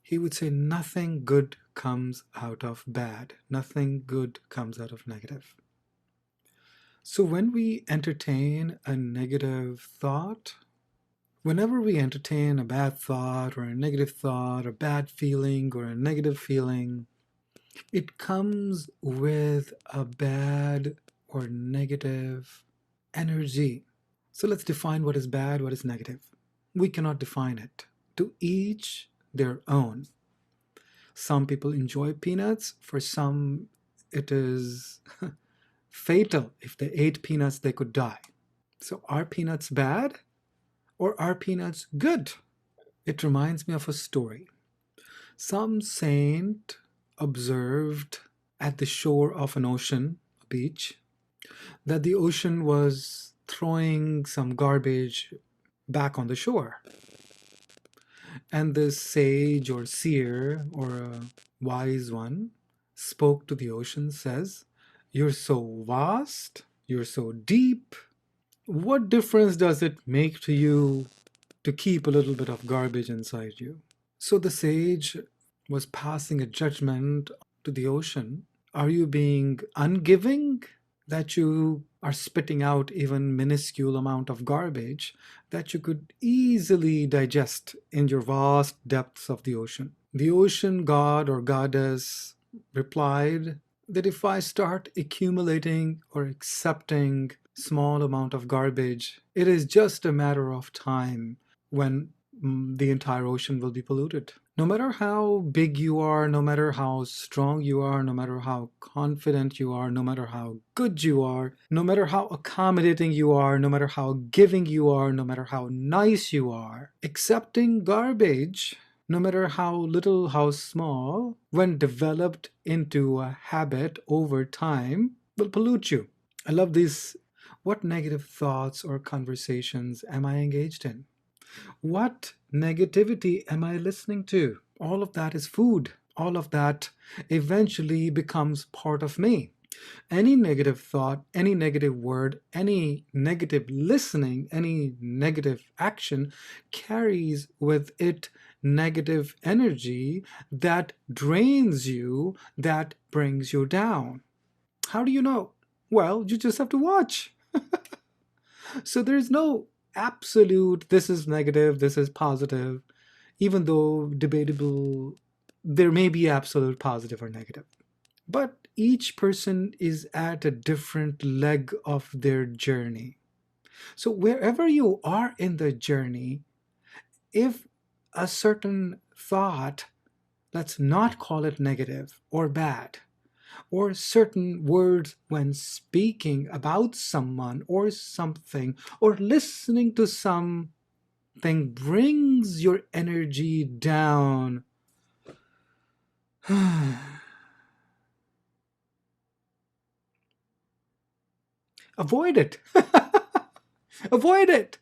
he would say nothing good comes out of bad. Nothing good comes out of negative. So when we entertain a negative thought, whenever we entertain a bad thought or a negative thought, a bad feeling or a negative feeling, it comes with a bad or negative energy. So let's define what is bad, what is negative. We cannot define it. To each their own. Some people enjoy peanuts. For some, it is fatal. If they ate peanuts, they could die. So are peanuts bad or are peanuts good? It reminds me of a story. Some saint observed at the shore of an ocean, a beach, that the ocean was throwing some garbage back on the shore. And this sage or seer or a wise one spoke to the ocean, says, "You're so vast, you're so deep. What difference does it make to you to keep a little bit of garbage inside you?" So the sage was passing a judgment to the ocean. Are you being ungiving that you are spitting out even minuscule amount of garbage that you could easily digest in your vast depths of the ocean? The ocean god or goddess replied that if I start accumulating or accepting small amount of garbage, it is just a matter of time when the entire ocean will be polluted. No matter how big you are, no matter how strong you are, no matter how confident you are, no matter how good you are, no matter how accommodating you are, no matter how giving you are, no matter how nice you are, accepting garbage, no matter how little, how small, when developed into a habit over time, will pollute you. I love these. What negative thoughts or conversations am I engaged in? What negativity am I listening to? All of that is food. All of that eventually becomes part of me. Any negative thought, any negative word, any negative listening, any negative action carries with it negative energy that drains you, that brings you down. How do you know? Well, you just have to watch. So there's no absolute, this is negative, this is positive, even though debatable, there may be absolute positive or negative. But each person is at a different leg of their journey. So wherever you are in the journey, if a certain thought, let's not call it negative or bad, or certain words when speaking about someone or something, or listening to something brings your energy down, avoid it. Avoid it.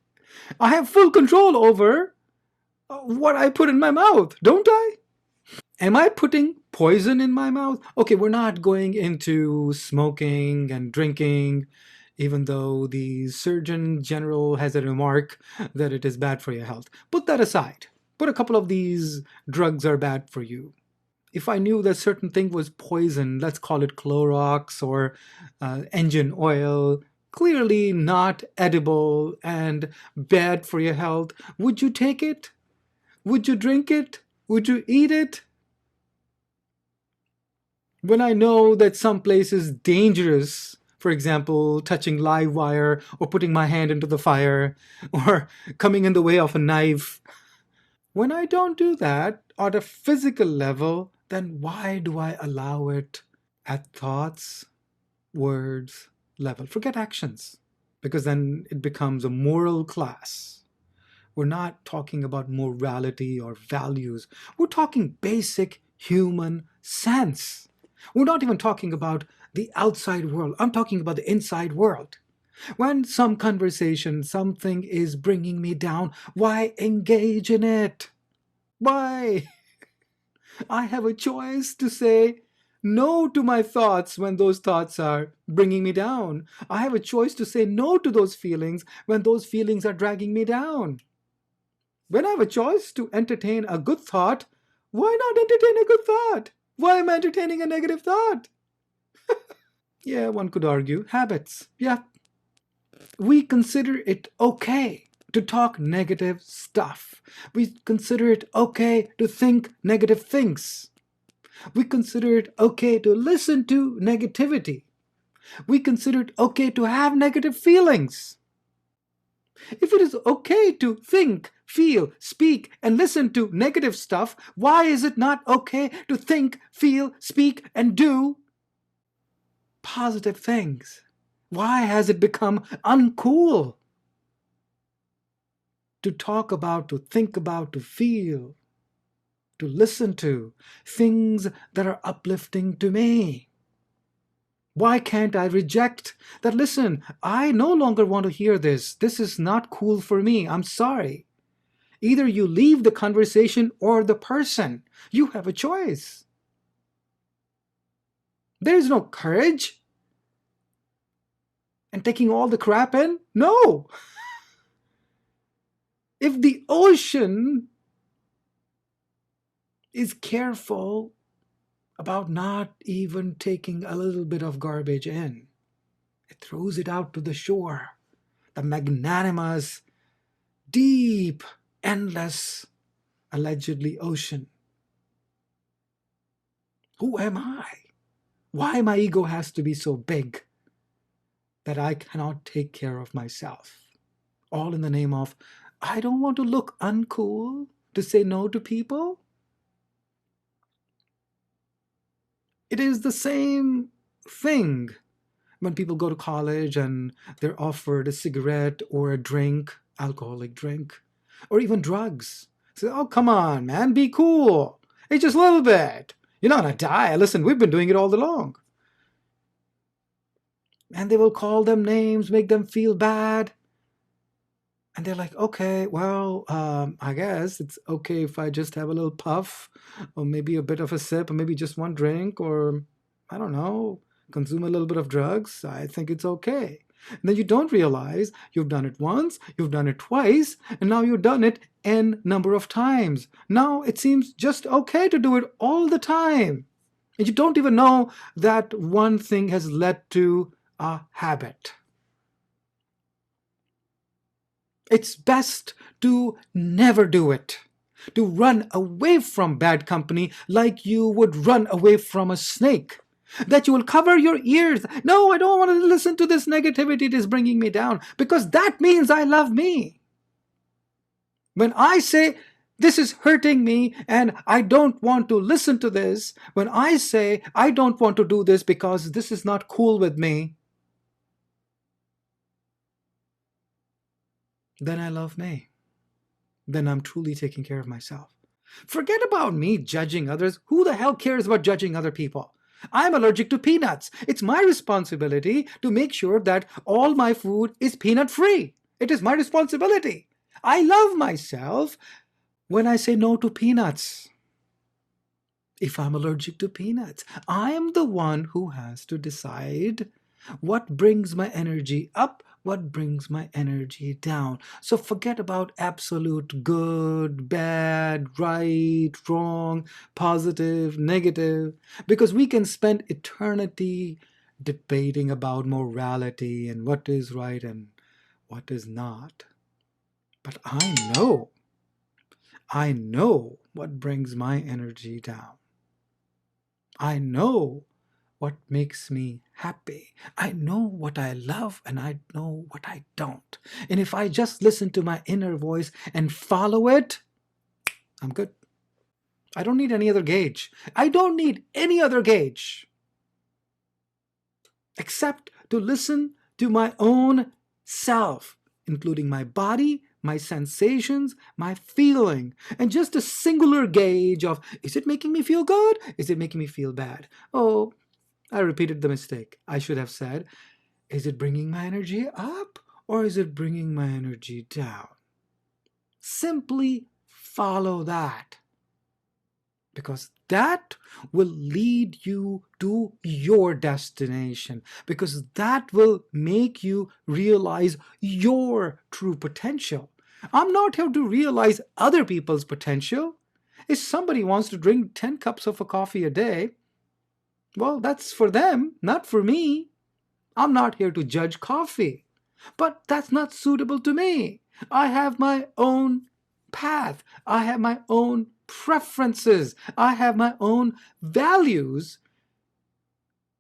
I have full control over what I put in my mouth, don't I? Am I putting poison in my mouth? Okay, we're not going into smoking and drinking, even though the Surgeon General has a remark that it is bad for your health. Put that aside. Put a couple of these drugs are bad for you. If I knew that certain thing was poison, let's call it Clorox or engine oil, clearly not edible and bad for your health, would you take it? Would you drink it? Would you eat it? When I know that some place is dangerous, for example, touching live wire or putting my hand into the fire or coming in the way of a knife, when I don't do that on a physical level, then why do I allow it at thoughts, words level? Forget actions, because then it becomes a moral class. We're not talking about morality or values. We're talking basic human sense. We're not even talking about the outside world. I'm talking about the inside world. When some conversation, something is bringing me down, why engage in it? Why? I have a choice to say no to my thoughts when those thoughts are bringing me down. I have a choice to say no to those feelings when those feelings are dragging me down. When I have a choice to entertain a good thought, Why not entertain a good thought? Why am I entertaining a negative thought? Yeah, one could argue habits. Yeah, we consider it okay to talk negative stuff. We consider it okay to think negative things. We consider it okay to listen to negativity. We consider it okay to have negative feelings. If it is okay to think, feel, speak, and listen to negative stuff, why is it not okay to think, feel, speak, and do positive things? Why has it become uncool to talk about, to think about, to feel, to listen to things that are uplifting to me? Why can't I reject that? Listen, I no longer want to hear this. This is not cool for me. I'm sorry. Either you leave the conversation or the person. You have a choice. There is no courage and taking all the crap in. No. If the ocean is careful about not even taking a little bit of garbage in, it throws it out to the shore. The magnanimous, deep, endless, allegedly ocean. Who am I? Why my ego has to be so big that I cannot take care of myself? All in the name of, I don't want to look uncool to say no to people. It is the same thing when people go to college and they're offered a cigarette or a drink, alcoholic drink, or even drugs. Say, oh, come on, man, be cool. Hey, just a little bit. You're not going to die. Listen, we've been doing it all along. And they will call them names, make them feel bad. And they're like, okay, well, I guess it's okay if I just have a little puff, or maybe a bit of a sip, or maybe just one drink, or I don't know, consume a little bit of drugs. I think it's okay. And then you don't realize you've done it once, you've done it twice, and now you've done it n number of times. Now it seems just okay to do it all the time. And you don't even know that one thing has led to a habit. It's best to never do it. To run away from bad company like you would run away from a snake. That you will cover your ears. No, I don't want to listen to this negativity. It is bringing me down. Because that means I love me. When I say this is hurting me and I don't want to listen to this, when I say I don't want to do this because this is not cool with me, then I love me. Then I'm truly taking care of myself. Forget about me judging others. Who the hell cares about judging other people? I'm allergic to peanuts. It's my responsibility to make sure that all my food is peanut free. It is my responsibility. I love myself when I say no to peanuts. If I'm allergic to peanuts, I am the one who has to decide what brings my energy up, what brings my energy down. So forget about absolute good, bad, right, wrong, positive, negative, because we can spend eternity debating about morality and what is right and what is not. But I know what brings my energy down. I know what makes me happy. I know what I love and I know what I don't. And if I just listen to my inner voice and follow it, I'm good. I don't need any other gauge. I don't need any other gauge except to listen to my own self, including my body, my sensations, my feeling, and just a singular gauge of, is it making me feel good? Is it making me feel bad? Oh, I repeated the mistake. I should have said, is it bringing my energy up or is it bringing my energy down? Simply follow that, because that will lead you to your destination, because that will make you realize your true potential. I'm not here to realize other people's potential. If somebody wants to drink 10 cups of a coffee a day, well, that's for them, not for me. I'm not here to judge coffee. But that's not suitable to me. I have my own path. I have my own preferences. I have my own values.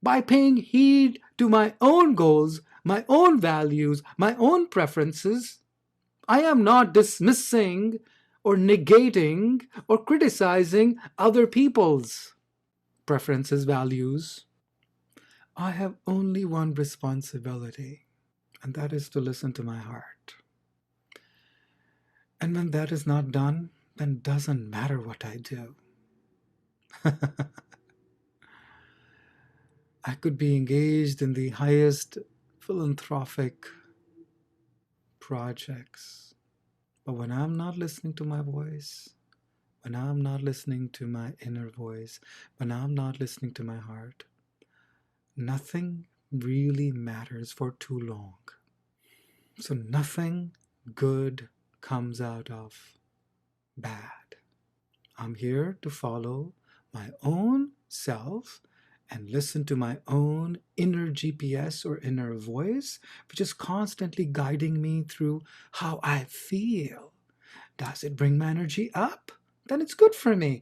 By paying heed to my own goals, my own values, my own preferences, I am not dismissing or negating or criticizing other people's preferences, values. I have only one responsibility, and that is to listen to my heart. And when that is not done, then it doesn't matter what I do. I could be engaged in the highest philanthropic projects, but when I'm not listening to my voice, when I'm not listening to my inner voice, when I'm not listening to my heart, nothing really matters for too long. So nothing good comes out of bad. I'm here to follow my own self and listen to my own inner GPS or inner voice, which is constantly guiding me through how I feel. Does it bring my energy up? Then it's good for me.